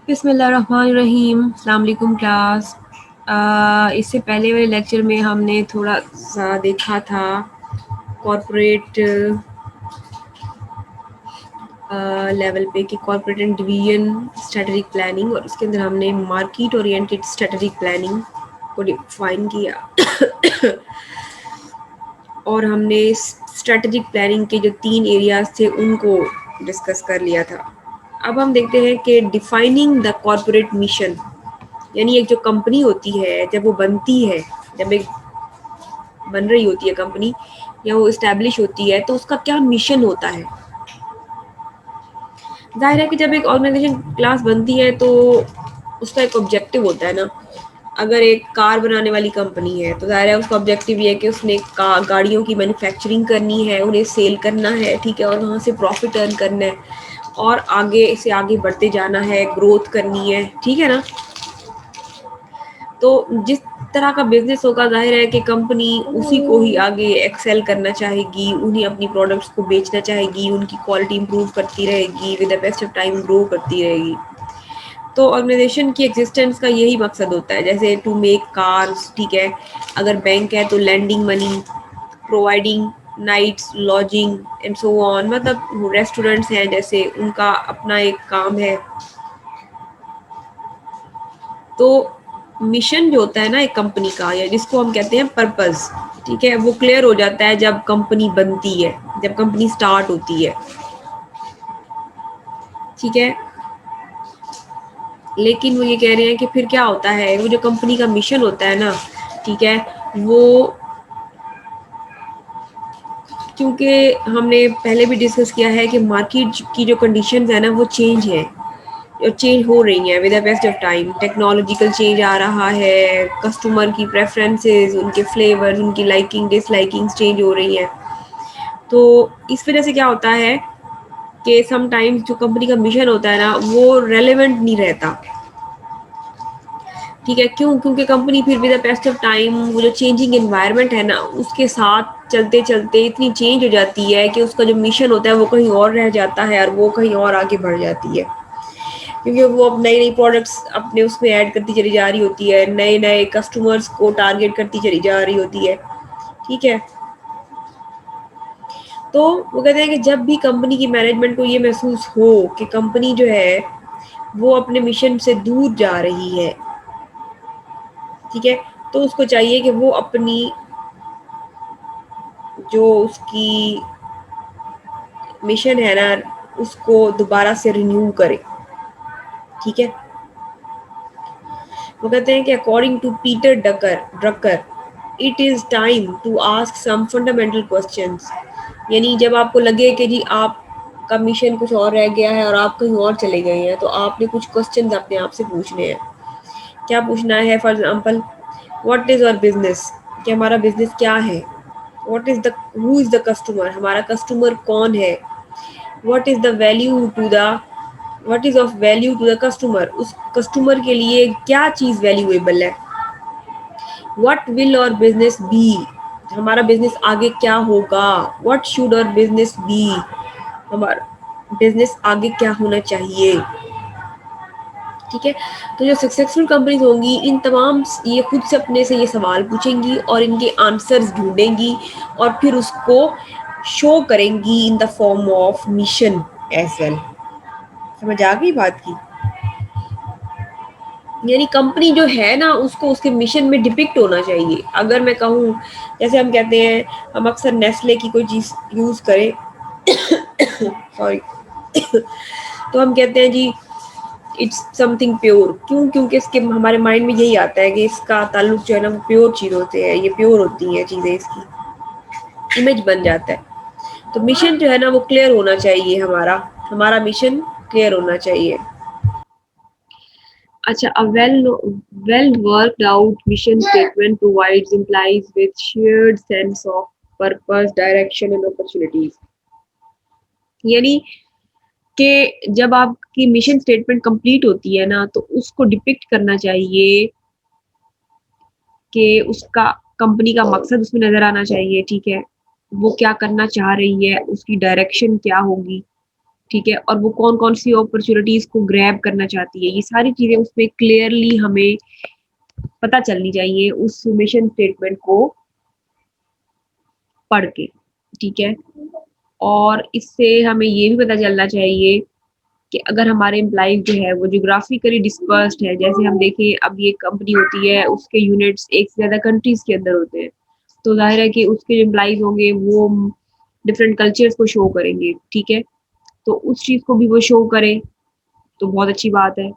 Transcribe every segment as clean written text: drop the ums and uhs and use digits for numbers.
बिस्मिल्लाहिर्रहमानिर्रहीम। अस्सलाम वालेकुम क्लास। इससे पहले वाले लेक्चर में हमने थोड़ा सा देखा था कॉरपोरेट लेवल पे कि corporate and division strategic planning, और उसके अंदर हमने मार्केट ओरिएंटेड स्ट्रेटजिक प्लानिंग को डिफाइन किया और हमने स्ट्रेटजिक प्लानिंग के जो 3 एरियाज थे उनको डिस्कस कर लिया था। अब हम देखते हैं कि डिफाइनिंग द कॉरपोरेट मिशन, यानी एक जो कंपनी होती है जब वो बनती है, जब एक बन रही होती है कंपनी या वो इस्टेब्लिश होती है तो उसका क्या मिशन होता है। जाहिर है कि जब एक ऑर्गेनाइजेशन क्लास बनती है तो उसका एक ऑब्जेक्टिव होता है ना। अगर एक कार बनाने वाली कंपनी है तो जाहिर है उसका ऑब्जेक्टिव ये है कि उसने गाड़ियों की मैन्युफैक्चरिंग करनी है, उन्हें सेल करना है, ठीक है, और वहाँ से प्रॉफिट अर्न करना है और आगे से आगे बढ़ते जाना है, ग्रोथ करनी है, ठीक है ना। तो जिस तरह का बिजनेस होगा जाहिर है कि कंपनी उसी को ही आगे एक्सेल करना चाहेगी, उन्हें अपनी प्रोडक्ट्स को बेचना चाहेगी, उनकी क्वालिटी इंप्रूव करती रहेगी, with the best of time grow करती रहेगी। तो ऑर्गेनाइजेशन की एग्जिस्टेंस का यही मकसद होता है, जैसे टू मेक कार्स, ठीक है, अगर बैंक है तो lending money, providing nights lodging and so on, मतलब रेस्टोरेंट्स हैं जैसे उनका अपना एक काम है। तो मिशन जो होता है ना एक कंपनी का, या जिसको हम कहते हैं पर्पस, ठीक है, वो क्लियर हो जाता है जब कंपनी बनती है, जब कंपनी स्टार्ट होती है, ठीक है। लेकिन वो ये कह रहे हैं कि फिर क्या होता है, वो जो कंपनी का मिशन होता है ना, ठीक है, वो क्योंकि हमने पहले भी डिस्कस किया है कि मार्केट की जो कंडीशंस है ना वो चेंज है, चेंज हो रही हैं with the best of time. Technological change आ रहा है, कस्टमर की प्रेफरेंसेस, उनके फ्लेवर्स, उनकी लाइकिंग डिसलाइकिंग्स चेंज हो रही हैं। तो इस वजह से क्या होता है कि समटाइम्स जो कंपनी का मिशन होता है ना वो रेलेवेंट नहीं रहता, ठीक है। क्यों? क्योंकि कंपनी फिर with the best of time वो जो चेंजिंग एनवायरनमेंट है ना उसके साथ चलते चलते इतनी चेंज हो जाती है कि उसका जो मिशन होता है वो कहीं और रह जाता है और वो कहीं और आगे बढ़ जाती है, क्योंकि वो अब नई नई प्रोडक्ट्स अपने उसमें ऐड करती चली जा रही होती है, नए नए कस्टमर्स को टारगेट करती चली जा रही होती है, ठीक है। तो वो कहते हैं कि जब भी कंपनी की मैनेजमेंट को ये महसूस हो कि कंपनी जो है वो अपने मिशन से दूर जा रही है, ठीक है, तो उसको चाहिए कि वो अपनी जो उसकी मिशन है ना उसको दोबारा से रिन्यू करे, ठीक है। वो कहते हैं कि according to Peter Drucker Drucker it is time to ask some fundamental questions, यानी जब आपको लगे कि जी आपका मिशन कुछ और रह गया है और आप कहीं और चले गए हैं तो आपने कुछ क्वेश्चंस अपने आप से पूछने हैं। क्या पूछना है? For example, what is our business, कि हमारा बिजनेस क्या है। What is the who is the customer, हमारा कस्टमर कौन है। What is the value to the what is of value to the customer, उस कस्टमर के लिए क्या चीज़ वैल्यूएबल है। What will our business be, हमारा बिजनेस आगे क्या होगा। What should our business be, हमारा बिजनेस आगे क्या होना चाहिए, ठीक है। तो जो सक्सेसफुल कंपनीज होंगी इन तमाम ये खुद से अपने से ये सवाल पूछेंगी और इनके आंसर्स ढूंढेंगी और फिर उसको शो करेंगी in the form of mission as well. समझ आ गई बात की? यानी कंपनी जो है ना उसको उसके मिशन में डिपिक्ट होना चाहिए। अगर मैं कहूँ, जैसे हम कहते हैं, हम अक्सर नेस्ले की कोई चीज़ यूज़ करें सॉरी तो हम कहते हैं जी इट्स समथिंग प्योर। क्यों? क्योंकि इसके हमारे माइंड में यही आता है कि इसका ताल्लुक जो है ना वो प्योर चीज़ों से है, ये प्योर होती हैं चीज़ें, इसकी इमेज बन जाता है। तो मिशन जो है ना वो क्लियर होना चाहिए, हमारा हमारा मिशन क्लियर होना चाहिए। अच्छा, a well worked out mission statement provides implies with shared sense of purpose, direction and opportunities। यानी कि जब आपकी मिशन स्टेटमेंट कंप्लीट होती है ना तो उसको डिपिक्ट करना चाहिए कि उसका कंपनी का मकसद उसमें नजर आना चाहिए, ठीक है, वो क्या करना चाह रही है, उसकी डायरेक्शन क्या होगी, ठीक है, और वो कौन कौन सी अपॉर्चुनिटीज को ग्रैब करना चाहती है, ये सारी चीजें उसमें क्लियरली हमें पता चलनी चाहिए उस मिशन स्टेटमेंट को पढ़ के। ठीक है, और इससे हमें ये भी पता चलना चाहिए कि अगर हमारे एम्प्लॉइज जो है वो जियोग्राफिकली डिस्पर्स्ड है, जैसे हम देखें अब ये कंपनी होती है उसके यूनिट्स एक से ज्यादा कंट्रीज के अंदर होते हैं, तो जाहिर है कि उसके जो एम्प्लॉइज होंगे वो डिफरेंट कल्चर्स को शो करेंगे। ठीक है, तो उस चीज को भी वो शो करे तो बहुत अच्छी बात है।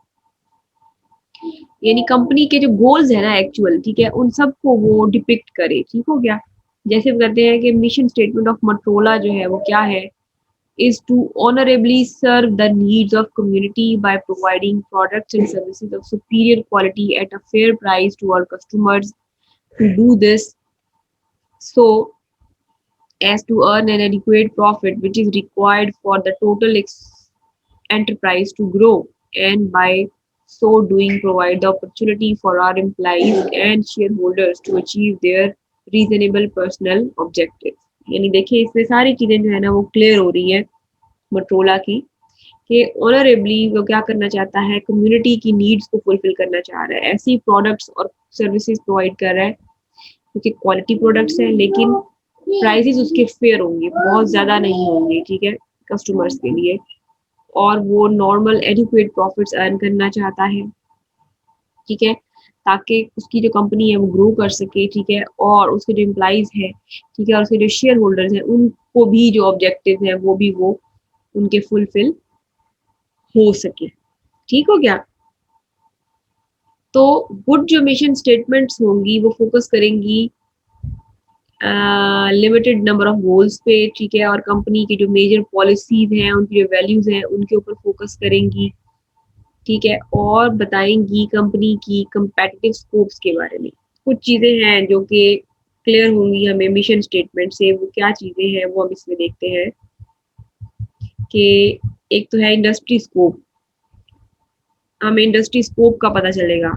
यानी कंपनी के जो गोल्स है ना एक्चुअल, ठीक है, उन सबको वो डिपिक्ट करे। ठीक हो गया। जैसे हम कहते हैं कि मिशन स्टेटमेंट ऑफ मोटरोला जो है वो क्या है, is to honorably serve the needs of community by providing products and services of superior quality at a fair price to our customers. To do this so as to earn an adequate profit which is required for the total enterprise to grow, and by so doing provide the opportunity for our employees and shareholders to achieve their reasonable personal objectives। यानी देखिए इसमें सारी चीजें जो है ना वो clear हो रही है मोटरोला की, कि ऑनरेबली वो क्या करना चाहता है, कम्युनिटी की नीड्स को फुलफिल करना चाह रहा है, ऐसी प्रोडक्ट्स और सर्विसेज प्रोवाइड कर रहा है क्योंकि क्वालिटी प्रोडक्ट्स हैं लेकिन प्राइसेस उसके फेयर होंगे, बहुत ज़्यादा नहीं होंगे। ठीक है, कस्टमर्स के लिए, और वो नॉर्मल एडिक्वेट प्रॉफिट्स अर्न करना चाहता है। ठीक है, ताकि उसकी जो कंपनी है वो ग्रो कर सके। ठीक है, और उसके जो एम्प्लॉइज है, ठीक है, और उसके जो शेयर होल्डर्स हैं उनको भी जो ऑब्जेक्टिव है वो भी वो उनके फुलफिल हो सके। ठीक हो गया। तो गुड जो मिशन स्टेटमेंट्स होंगी वो फोकस करेंगी लिमिटेड नंबर ऑफ गोल्स पे। ठीक है, और कंपनी की जो मेजर पॉलिसीज हैं, उनकी जो वैल्यूज हैं उनके ऊपर फोकस करेंगी। ठीक है, और बताएंगी कंपनी की कंपेटिटिव स्कोप्स के बारे में। कुछ चीजें हैं जो कि क्लियर होंगी हमें मिशन स्टेटमेंट से, वो क्या चीजें हैं वो हम इसमें देखते हैं कि एक तो है इंडस्ट्री स्कोप। हमें इंडस्ट्री स्कोप का पता चलेगा।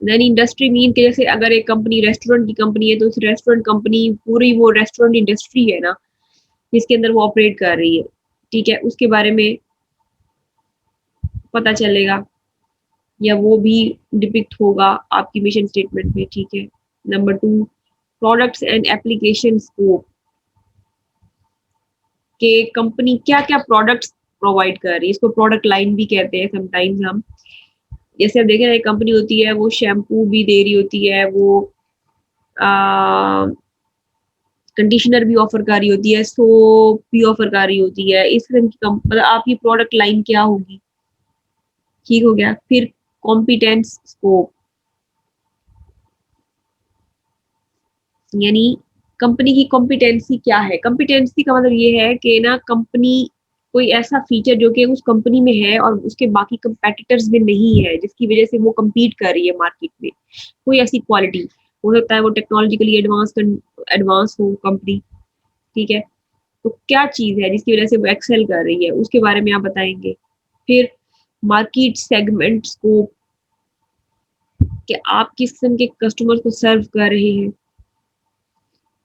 देन इंडस्ट्री मीन के जैसे अगर एक कंपनी रेस्टोरेंट की कंपनी है तो उस रेस्टोरेंट कंपनी पूरी वो रेस्टोरेंट इंडस्ट्री है ना जिसके अंदर वो ऑपरेट कर रही है। ठीक है, उसके बारे में पता चलेगा या वो भी डिपिक्ट होगा आपकी मिशन स्टेटमेंट में। ठीक है, number 2, products and application scope, के कंपनी क्या क्या प्रोडक्ट्स प्रोवाइड कर रही है, इसको प्रोडक्ट लाइन भी कहते हैं समटाइम्स हम। जैसे आप देखें ना एक कंपनी होती है वो शैम्पू भी दे रही होती है, वो कंडीशनर भी ऑफर कर रही होती है, सोप भी ऑफर कर रही होती है। इस तरह की मतलब आपकी प्रोडक्ट लाइन क्या होगी। ठीक हो गया। फिर कॉम्पिटेंस स्कोप, यानी कंपनी की कॉम्पिटेंसी क्या है। कॉम्पिटेंसी का मतलब ये है कि ना कंपनी कोई ऐसा फीचर जो कि उस कंपनी में है और उसके बाकी कंपेटिटर्स में नहीं है जिसकी वजह से वो कम्पीट कर रही है मार्केट में, कोई ऐसी क्वालिटी। हो सकता है वो टेक्नोलॉजिकली एडवांस हो कंपनी। ठीक है, तो क्या चीज है जिसकी वजह से वो एक्सेल कर रही है, उसके बारे में आप बताएंगे। फिर मार्केट सेगमेंट स्कोप, कि आप किस किस्म के कस्टमर को सर्व कर रहे हैं।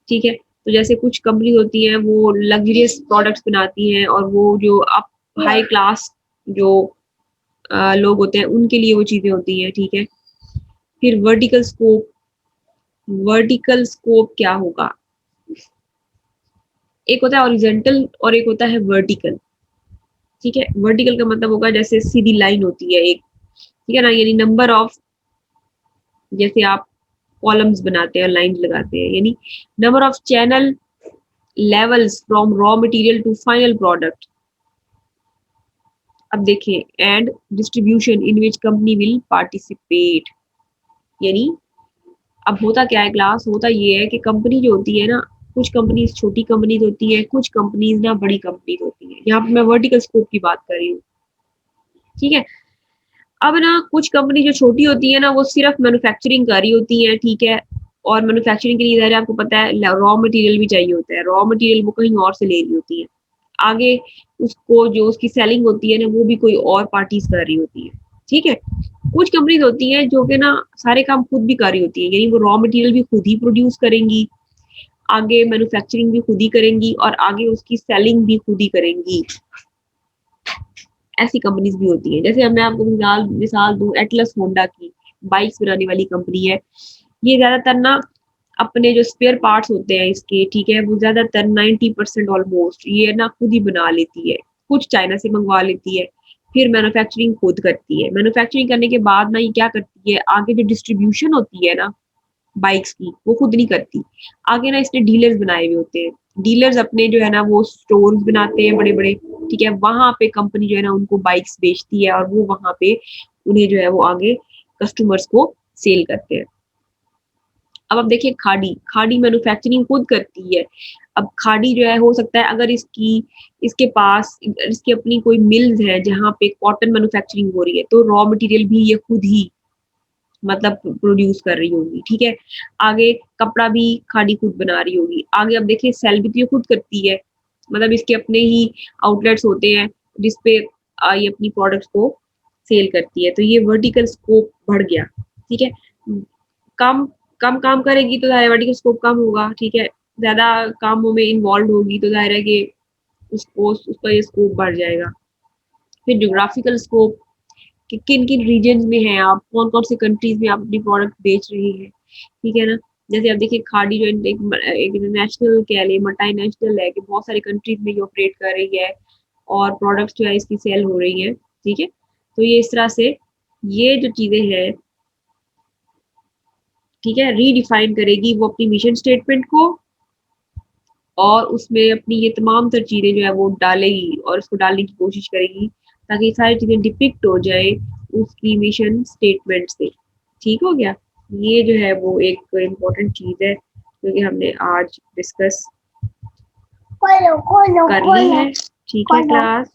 ठीक है, तो जैसे कुछ कंपनी होती हैं वो लग्जरियस प्रोडक्ट्स बनाती हैं और वो जो अप हाई क्लास जो लोग होते हैं उनके लिए वो चीजें होती हैं। ठीक है, फिर वर्टिकल स्कोप, वर्टिकल स्कोप क्या होगा, एक होता है हॉरिजॉन्टल और एक होता है वर्टिकल। ठीक है, वर्टिकल का मतलब होगा जैसे सीधी लाइन होती है एक, ठीक है ना, यानी नंबर ऑफ, जैसे आप कॉलम्स बनाते हैं और लाइन लगाते हैं, यानी number of channel levels from raw material to final product. अब देखें and distribution in which company will participate, यानी अब होता क्या है क्लास, होता ये है कि कंपनी जो होती है ना, कुछ कंपनीज छोटी कंपनीज होती है, कुछ कंपनीज ना बड़ी कंपनीज होती है। यहाँ पे मैं वर्टिकल स्कोप की बात कर रही हूँ। ठीक है, अब ना कुछ कंपनी जो छोटी होती है ना वो सिर्फ मैन्युफैक्चरिंग कर रही होती है। ठीक है, और मैन्युफैक्चरिंग के लिए इधर आपको पता है रॉ मटेरियल भी चाहिए होता है, रॉ मटेरियल वो कहीं और से ले रही होती है, आगे उसको जो उसकी सेलिंग होती है ना वो भी कोई और पार्टीज कर रही होती है। ठीक है, कुछ कंपनीज होती है जो कि ना सारे काम खुद भी कर रही होती है, यानी वो रॉ मटेरियल भी खुद ही प्रोड्यूस करेंगी, आगे मैन्युफैक्चरिंग भी खुद ही करेंगी और आगे उसकी सेलिंग भी खुद ही करेंगी। ऐसी कंपनीज भी होती है। जैसे मैं आपको मिसाल दूं एटलस होंडा की, बाइक्स बनाने वाली कंपनी है। ये ज्यादातर ना अपने जो स्पेयर पार्ट्स होते हैं इसके, ठीक है, वो ज्यादातर 90% ऑलमोस्ट ये ना खुद ही बना लेती है। कुछ चाइना से मंगवा लेती है, फिर मैन्युफैक्चरिंग खुद करती है। मैन्युफैक्चरिंग करने के बाद ना ये क्या करती है, आगे जो डिस्ट्रीब्यूशन होती है ना बाइक्स की, वो खुद नहीं करती। आगे ना इसने डीलर्स बनाए हुए होते हैं। डीलर्स अपने जो है ना वो स्टोर्स बनाते हैं बड़े बड़े, ठीक है, वहां पे कंपनी जो है ना उनको बाइक्स बेचती है और वो वहां पे उन्हें जो है वो आगे कस्टमर्स को सेल करते हैं। अब आप देखिए खाड़ी, खाड़ी मैन्युफैक्चरिंग खुद करती है। अब खाड़ी जो है, हो सकता है अगर इसके पास इसकी अपनी कोई मिल्स है जहाँ पे कॉटन मैन्युफैक्चरिंग हो रही है, तो रॉ मटेरियल भी ये खुद ही मतलब प्रोड्यूस कर रही होगी, ठीक है। आगे कपड़ा भी खाड़ी खुद बना रही होगी। आगे अब देखिए सेल भी तो ये खुद करती है, मतलब इसके अपने ही आउटलेट्स होते हैं जिसपे ये अपनी प्रोडक्ट्स को सेल करती है। तो ये वर्टिकल स्कोप बढ़ गया, ठीक है। कम कम काम करेगी तो जाहिर है वर्टिकल स्कोप कम होगा, ठीक है। ज्यादा कामों में इन्वॉल्व होगी तो जाहिर है कि उसका ये स्कोप बढ़ जाएगा। फिर ज्योग्राफिकल स्कोप, कि किन किन रीजन में हैं आप, कौन कौन से कंट्रीज में आप अपनी प्रोडक्ट बेच रहे हैं, ठीक है ना। जैसे आप देखिए खाड़ी जो एक इंटरनेशनल कह लें, मल्टी नेशनल है कि बहुत सारी कंट्रीज में ये ऑपरेट कर रही है और प्रोडक्ट्स जो है इसकी सेल हो रही है, ठीक है। तो ये इस तरह से ये जो चीजें हैं, ठीक है, रीडिफाइन करेगी वो अपनी मिशन स्टेटमेंट को और उसमें अपनी ये तमाम तर चीजें जो है वो डालेगी और उसको डालने की कोशिश करेगी ताकि सारी चीजें डिपिक्ट हो जाए उसकी मिशन स्टेटमेंट से। ठीक हो गया। ये जो है वो एक इम्पोर्टेंट चीज है जो कि हमने आज डिस्कस कर ली है। ठीक है क्लास।